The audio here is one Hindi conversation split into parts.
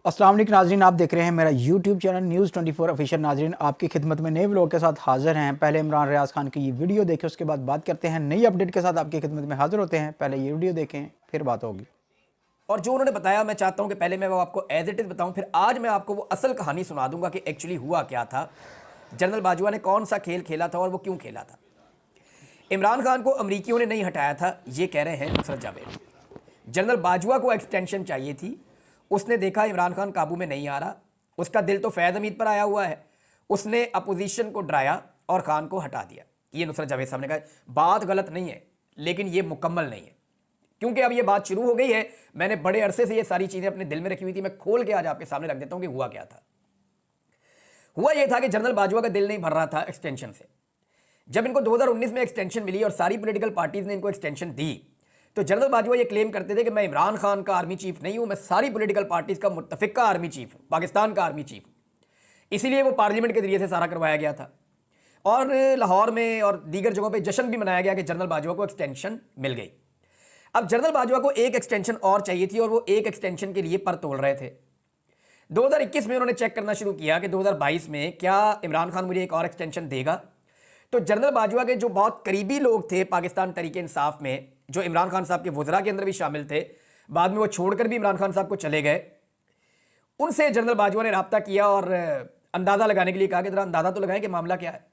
अस्सलाम वालेकुम नाजरीन, आप देख रहे हैं मेरा यूट्यूब चैनल न्यूज़ 24 ऑफिशियल। नाजरीन आपकी खिदमत में नए व्लॉग के साथ हाजिर हैं। पहले इमरान रियाज खान की ये वीडियो देखें, उसके बाद बात करते हैं। नई अपडेट के साथ आपकी खिदमत में हाजिर होते हैं। पहले ये वीडियो देखें, फिर बात होगी। और जो उन्होंने बताया, मैं चाहता हूं कि पहले मैं वो आपको एज इट इज बताऊं, फिर आज मैं आपको वो असल कहानी सुना दूंगा कि एक्चुअली हुआ क्या था, जनरल बाजवा ने कौन सा खेल खेला था और वो क्यों खेला था। इमरान खान को अमरीकियों ने नहीं हटाया था, ये कह रहे हैं नुसरत जावेद। जनरल बाजवा को एक्सटेंशन चाहिए थी। उसने देखा इमरान खान काबू में नहीं आ रहा, उसका दिल तो फैज़ हमीद पर आया हुआ है। उसने अपोजिशन को डराया और खान को हटा दिया। ये नुसरत जावेद साहब ने कहा। बात गलत नहीं है, लेकिन ये मुकम्मल नहीं है, क्योंकि अब ये बात शुरू हो गई है। मैंने बड़े अरसे से ये सारी चीजें अपने दिल में रखी हुई थी, मैं खोल के आज आपके सामने रख देता हूं कि हुआ क्या था। हुआ ये था कि जनरल बाजवा का दिल नहीं भर रहा था एक्सटेंशन से। जब इनको 2019 में एक्सटेंशन मिली और सारी पॉलिटिकल पार्टीज ने इनको एक्सटेंशन दी, तो जनरल बाजवा ये क्लेम करते थे कि मैं इमरान खान का आर्मी चीफ नहीं हूं, मैं सारी पॉलिटिकल पार्टीज का मुत्तफिका आर्मी चीफ हूं, पाकिस्तान का आर्मी चीफ। इसीलिए वो पार्लियामेंट के जरिए से सारा करवाया गया था और लाहौर में और दीगर जगहों पर जश्न भी मनाया गया कि जनरल बाजवा को एक्सटेंशन मिल गई। अब जनरल बाजवा को एक एक्सटेंशन और चाहिए थी और वो एक एक्सटेंशन के लिए पर तोड़ रहे थे। 2021 में उन्होंने चेक करना शुरू किया कि 2022 में क्या इमरान खान मुझे एक और एक्सटेंशन देगा। तो जनरल बाजवा के जो बहुत करीबी लोग थे पाकिस्तान तहरीक इंसाफ में, जो इमरान खान साहब के वज़रा के अंदर भी शामिल थे, बाद में वो छोड़कर भी इमरान खान साहब को चले गए, उनसे जनरल बाजवा ने रब्ता किया और अंदाज़ा लगाने के लिए कहा कि जरा अंदाज़ा तो लगाएं कि मामला क्या है।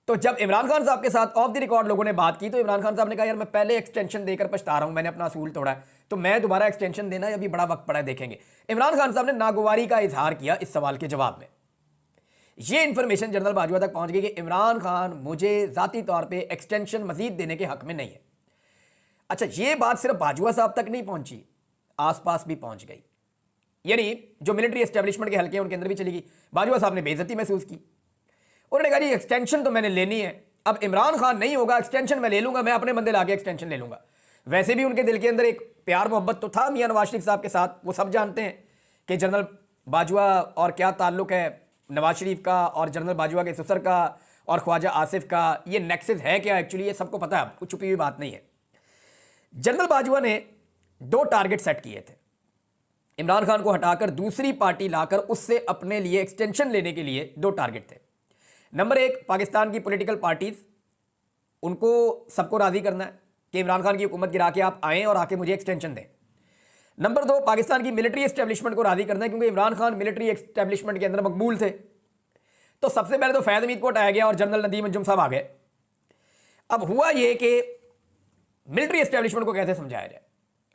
तो जब इमरान खान साहब के साथ ऑफ द रिकॉर्ड लोगों ने बात की, तो इमरान खान साहब ने कहा यार मैं पहले एक्सटेंशन देकर पछता रहा हूं, मैंने अपना असूल तोड़ा है, तो मैं दोबारा एक्सटेंशन देना है, अभी बड़ा वक्त पड़ा है, देखेंगे। इमरान खान साहब ने नागवारी का इजहार किया इस सवाल के जवाब में। यह इंफॉर्मेशन जनरल बाजवा तक पहुंच गई कि इमरान खान मुझे जाती तौर पर एक्सटेंशन मजीद देने के हक में नहीं है। अच्छा, यह बात सिर्फ बाजवा साहब तक नहीं पहुंची, आसपास भी पहुंच गई, यानी जो मिलिट्री एस्टेब्लिशमेंट के हल्के हैं उनके अंदर भी चली गई। बाजवा साहब ने बेइज्जती महसूस की। उन्होंने कहा जी एक्सटेंशन तो मैंने लेनी है, अब इमरान खान नहीं होगा, एक्सटेंशन मैं ले लूंगा, मैं अपने बंदे लाके एक्सटेंशन ले लूंगा। वैसे भी उनके दिल के अंदर एक प्यार मोहब्बत तो था मियां नवाज शरीफ साहब के साथ, वो सब जानते हैं कि जनरल बाजवा और क्या ताल्लुक है नवाज शरीफ का और जनरल बाजवा के ससुर का और ख्वाजा आसिफ का, ये नेक्सस है क्या एक्चुअली, ये सबको पता है, कुछ छुपी हुई बात नहीं है। जनरल बाजवा ने 2 टारगेट सेट किए थे, इमरान खान को हटाकर दूसरी पार्टी लाकर उससे अपने लिए एक्सटेंशन लेने के लिए 2 टारगेट थे। नंबर 1, पाकिस्तान की पॉलिटिकल पार्टीज, उनको सबको राजी करना है कि इमरान खान की हुकूमत गिरा के आप आएँ और आके मुझे एक्सटेंशन दें। नंबर 2, पाकिस्तान की मिलिट्री एस्टेब्लिशमेंट को राजी करना है, क्योंकि इमरान खान मिलिट्री एस्टेब्लिशमेंट के अंदर मकबूल थे। तो सबसे पहले तो फैज़ हमीद को हटाया गया और जनरल नदीम अंजुम साहब आ गए। अब हुआ यह कि मिलिट्री एस्टेब्लिशमेंट को कैसे समझाया जाए।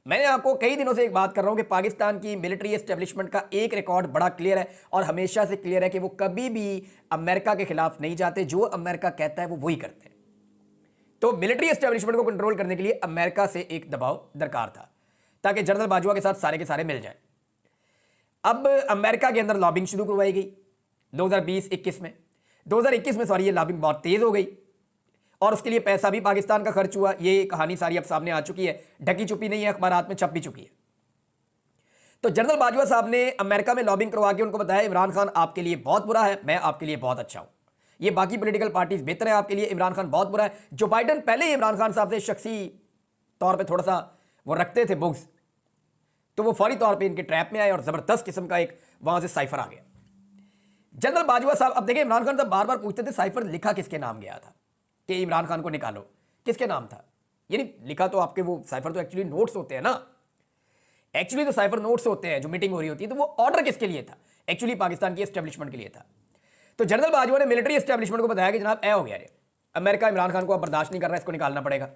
मैंने आपको कई दिनों से एक बात कर रहा हूं कि पाकिस्तान की मिलिट्री एस्टेब्लिशमेंट का एक रिकॉर्ड बड़ा क्लियर है और हमेशा से क्लियर है कि वो कभी भी अमेरिका के खिलाफ नहीं जाते, जो अमेरिका कहता है वो वही करते हैं। तो मिलिट्री एस्टेब्लिशमेंट को कंट्रोल करने के लिए अमेरिका से एक दबाव दरकार था ताकि जनरल बाजवा के साथ सारे के सारे मिल जाएं। अब अमेरिका के अंदर लॉबिंग शुरू करवाई गई 2021 में सॉरी, ये लॉबिंग बहुत तेज हो गई और उसके लिए पैसा भी पाकिस्तान का खर्च हुआ। ये कहानी सारी अब सामने आ चुकी है, ढकी छुपी नहीं है, अखबारात में छप भी चुकी है। तो जनरल बाजवा साहब ने अमेरिका में लॉबिंग करवा के उनको बताया इमरान खान आपके लिए बहुत बुरा है, मैं आपके लिए बहुत अच्छा हूं, ये बाकी पॉलिटिकल पार्टीज बेहतर है आपके लिए, इमरान खान बहुत बुरा है। जो बाइडन पहले ही इमरान खान साहब से शख्सी तौर पर थोड़ा सा वो रखते थे बुग्स, तो वो फौरी तौर पर इनके ट्रैप में आए और जबरदस्त किस्म का एक वहां से साइफर आ गया। जनरल बाजवा साहब, अब देखिए इमरान खान साहब बार बार पूछते थे साइफर लिखा किसके नाम गया था कि इमरान खान को निकालो, किसके नाम था, यानी लिखा तो आपके वो साइफर तो एक्चुअली नोट्स होते हैं ना, एक्चुअली तो साइफर नोट्स होते हैं जो मीटिंग हो रही होती है, तो वो ऑर्डर किसके लिए था, एक्चुअली पाकिस्तान की एस्टेब्लिशमेंट के लिए था। तो जनरल बाजवा ने मिलिट्री एस्टेब्लिशमेंट को बताया कि जनाब ऐ हो गया रे, अमेरिका इमरान खान को अब बर्दाश्त नहीं कर रहा है, इसको निकालना पड़ेगा।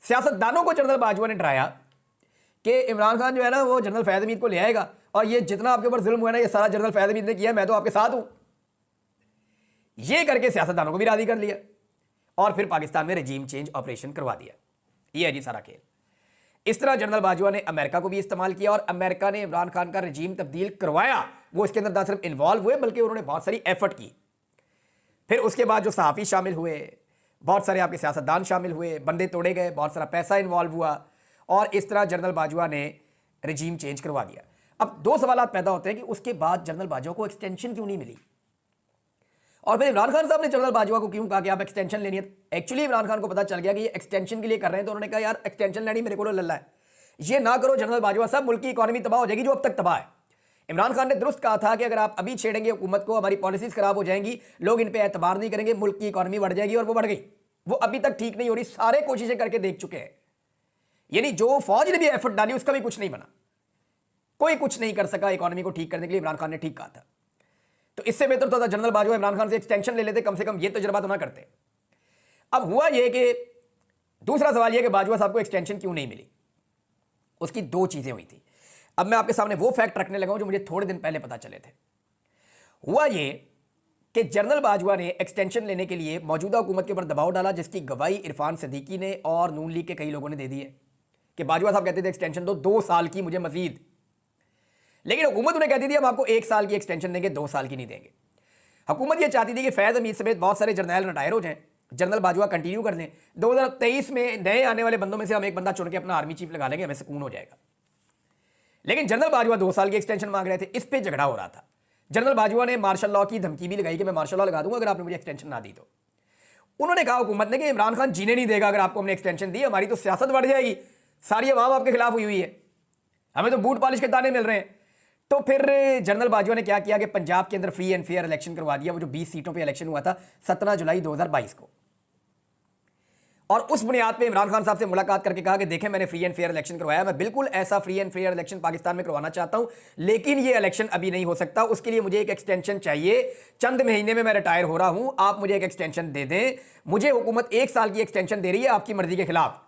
सियासतदानों को जनरल बाजवा ने डराया कि इमरान खान जो है ना वो जनरल फैज़ हमीद को ले आएगा और ये जितना आपके ऊपर जुल्म हुआ ना ये सारा जनरल फैज़ हमीद ने किया, मैं तो आपके साथ हूं। ये करके सियासतदानों को भी राजी कर लिया और फिर पाकिस्तान में रजीम चेंज ऑपरेशन करवा दिया। ये है जी सारा खेल। इस तरह जनरल बाजवा ने अमेरिका को भी इस्तेमाल किया और अमेरिका ने इमरान खान का रजीम तब्दील करवाया। वो इसके अंदर ना सिर्फ इन्वॉल्व हुए बल्कि उन्होंने बहुत सारी एफर्ट की। फिर उसके बाद जो सहाफ़ी शामिल हुए, बहुत सारे आपके सियासतदान शामिल हुए, बंदे तोड़े गए, बहुत सारा पैसा इन्वॉल्व हुआ और इस तरह जनरल बाजवा ने रजीम चेंज करवा दिया। अब 2 सवाल पैदा होते हैं कि उसके बाद जनरल बाजवा को एक्सटेंशन क्यों नहीं मिली और फिर इमरान खान साहब ने जनरल बाजवा को क्यों कहा कि आप एक्सटेंशन लेनी है। एक्चुअली इमरान खान को पता चल गया कि ये एक्सटेंशन के लिए कर रहे हैं, तो उन्होंने कहा यार एक्सटेंशन लेनी मेरे को लल्ला है, ये ना करो जनरल बाजवा साहब, मुल्क की इकोनॉमी तबाह हो जाएगी जो अब तक तबाह है। इमरान खान ने दुरुस्त कहा था कि अगर आप अभी छेड़ेंगे हुकूमत को, हमारी पॉलिसीज खराब हो जाएंगी, लोग इन पे एतबार नहीं करेंगे, मुल्क की इकोनॉमी बढ़ जाएगी, और वो बढ़ गई। वो अभी तक ठीक नहीं हो रही, सारे कोशिशें करके देख चुके हैं। यानी जो फौज ने भी एफर्ट डाली उसका भी कुछ नहीं बना, कोई कुछ नहीं कर सका इकोनॉमी को ठीक करने के लिए। इमरान खान ने ठीक कहा था, तो इससे बेहतर तो था जनरल बाजवा इमरान खान से एक्सटेंशन ले लेते, कम से कम ये तजुर्बा तो ना करते। अब हुआ ये कि दूसरा सवाल यह कि बाजवा साहब को एक्सटेंशन क्यों नहीं मिली, उसकी दो चीजें हुई थी। अब मैं आपके सामने वो फैक्ट रखने लगा हूं जो मुझे थोड़े दिन पहले पता चले थे। हुआ ये कि जनरल बाजवा ने एक्सटेंशन लेने के लिए मौजूदा हुकूमत के ऊपर दबाव डाला, जिसकी गवाही इरफान सिद्दीकी ने और नून लीग के कई लोगों ने दे दी है कि बाजवा साहब कहते थे एक्सटेंशन दो 2 साल की मुझे मजीद, लेकिन हुकूमत उन्हें कहती थी हम आपको 1 साल की एक्सटेंशन देंगे, 2 साल की नहीं देंगे। हुकूमत ये चाहती थी कि फैज़ हमीद समेत बहुत सारे जर्नैल रिटायर हो जाएं, जनरल बाजवा कंटिन्यू कर लें, 2023 में नए आने वाले बंदों में से हम एक बंदा चुन के अपना आर्मी चीफ लगा लेंगे, हमें सुकून हो जाएगा। लेकिन जनरल बाजवा 2 साल की एक्सटेंशन मांग रहे थे, इस पे झगड़ा हो रहा था। जनरल बाजवा ने मार्शल लॉ की धमकी भी लगाई कि मैं मार्शल लॉ लगा दूंगा अगर आपने मुझे एक्सटेंशन ना दी तो। उन्होंने कहा हुकूमत ने कि इमरान खान जीने नहीं देगा अगर आपको हमने एक्सटेंशन दी, हमारी तो सियासत बढ़ जाएगी, सारी अवाम आपके खिलाफ हुई है, हमें तो बूट पॉलिश के दाने मिल रहे हैं। तो फिर जनरल बाजवा ने क्या किया कि पंजाब के अंदर फ्री एंड फेयर इलेक्शन करवा दिया। वो जो 20 सीटों पे इलेक्शन हुआ था 17 जुलाई 2022 को, और उस बुनियाद पे इमरान खान साहब से मुलाकात करके कहा कि देखें मैंने फ्री एंड फेयर इलेक्शन करवाया, मैं बिल्कुल ऐसा free and fair election Pakistan में करवाना चाहता हूं, लेकिन ये इलेक्शन अभी नहीं हो सकता, उसके लिए मुझे एक एक्सटेंशन चाहिए, चंद महीने में मैं रिटायर हो रहा हूं, आप मुझे एक एक्सटेंशन दे दें। मुझे हुकूमत 1 साल की एक्सटेंशन दे रही है आपकी मर्जी के खिलाफ,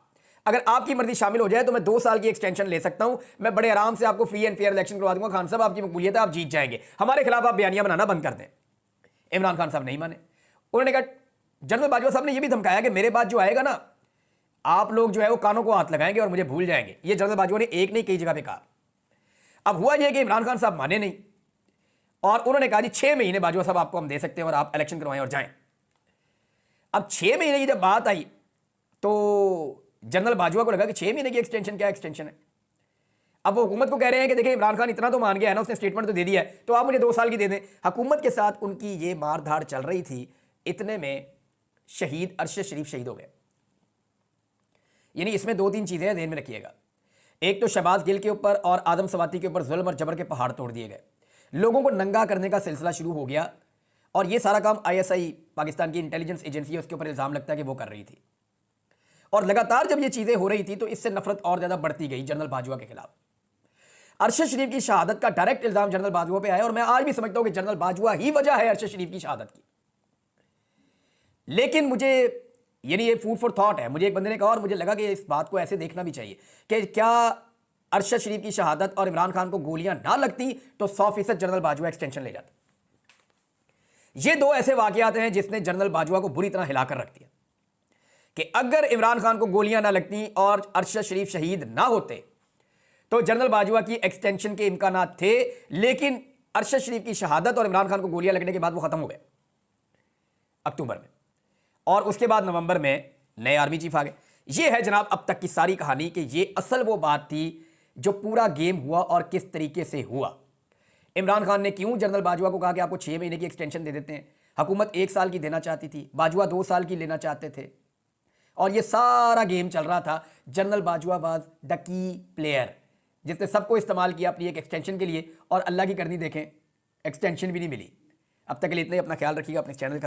अगर आपकी मर्जी शामिल हो जाए तो मैं 2 साल की एक्सटेंशन ले सकता हूं, मैं बड़े आराम से आपको फ्री एंड फेयर इलेक्शन करवा दूंगा। खान साहब आपकी मकबूलियत है, आप जीत जाएंगे, हमारे खिलाफ आप बयानियां बनाना बंद कर दें। इमरान खान साहब नहीं माने। उन्होंने कहा, जनरल बाजवा साहब ने यह भी धमकाया कि मेरे बाद जो आएगा ना, आप लोग जो है वो कानों को हाथ लगाएंगे और मुझे भूल जाएंगे। ये जनरल बाजवा ने एक नहीं कई जगह पे कहा। अब हुआ यह कि इमरान खान साहब माने नहीं और उन्होंने कहा जी 6 महीने बाजवा साहब आपको हम दे सकते हैं और आप इलेक्शन करवाएं और जाएं। अब 6 महीने की जब बात आई तो जनरल बाजवा को लगा कि 6 महीने की एक्सटेंशन क्या एक्सटेंशन है। अब वो हुकूमत को कह रहे हैं कि देखिए इमरान खान इतना तो मान गया है ना, उसने स्टेटमेंट तो दे दिया है, तो आप मुझे 2 साल की दे दें। हुकूमत के साथ उनकी ये मारधाड़ चल रही थी, इतने में शहीद अरशद शरीफ शहीद हो गए। यानी इसमें 2-3 चीजें ध्यान में रखिएगा। एक तो शहबाज गिल के ऊपर और आदम सवाती के ऊपर जुल्म और जबर के पहाड़ तोड़ दिए गए, लोगों को नंगा करने का सिलसिला शुरू हो गया, और ये सारा काम ISI पाकिस्तान की इंटेलिजेंस एजेंसी है उसके ऊपर इल्जाम लगता है कि वो कर रही थी। और लगातार जब ये चीजें हो रही थी तो इससे नफरत और ज्यादा बढ़ती गई जनरल बाजवा के खिलाफ। अरशद शरीफ की शहादत का डायरेक्ट इल्जाम जनरल बाजवा पे आया, और मैं आज भी समझता हूं कि जनरल बाजवा ही वजह है अरशद शरीफ की शहादत की। लेकिन मुझे यानी ये फूड फॉर थॉट है, मुझे एक बंदे ने कहा और मुझे लगा कि इस बात को ऐसे देखना भी चाहिए कि क्या अरशद शरीफ की शहादत और इमरान खान को गोलियां ना लगती तो 100% जनरल बाजवा एक्सटेंशन ले जाता। ये 2 ऐसे वाकयात हैं जिसने जनरल बाजवा को बुरी तरह हिलाकर रख दिया कि अगर इमरान खान को गोलियां ना लगती और अरशद शरीफ शहीद ना होते तो जनरल बाजवा की एक्सटेंशन के इम्कानात थे, लेकिन अरशद शरीफ की शहादत और इमरान खान को गोलियां लगने के बाद वो खत्म हो गए अक्टूबर में, और उसके बाद नवंबर में नए आर्मी चीफ आ गए। ये है जनाब अब तक की सारी कहानी कि ये असल वो बात थी जो पूरा गेम हुआ और किस तरीके से हुआ। इमरान खान ने क्यों जनरल बाजवा को कहा कि आपको 6 महीने की एक्सटेंशन दे देते हैं, हुकूमत 1 साल की देना चाहती थी, बाजवा 2 साल की लेना चाहते थे, और ये सारा गेम चल रहा था। General Bajwa was the key player जिसने सबको इस्तेमाल किया अपनी एक एक्सटेंशन के लिए, और अल्लाह की करनी देखें एक्सटेंशन भी नहीं मिली। अब तक के लिए इतना ही, अपना ख्याल रखिएगा, अपने चैनल का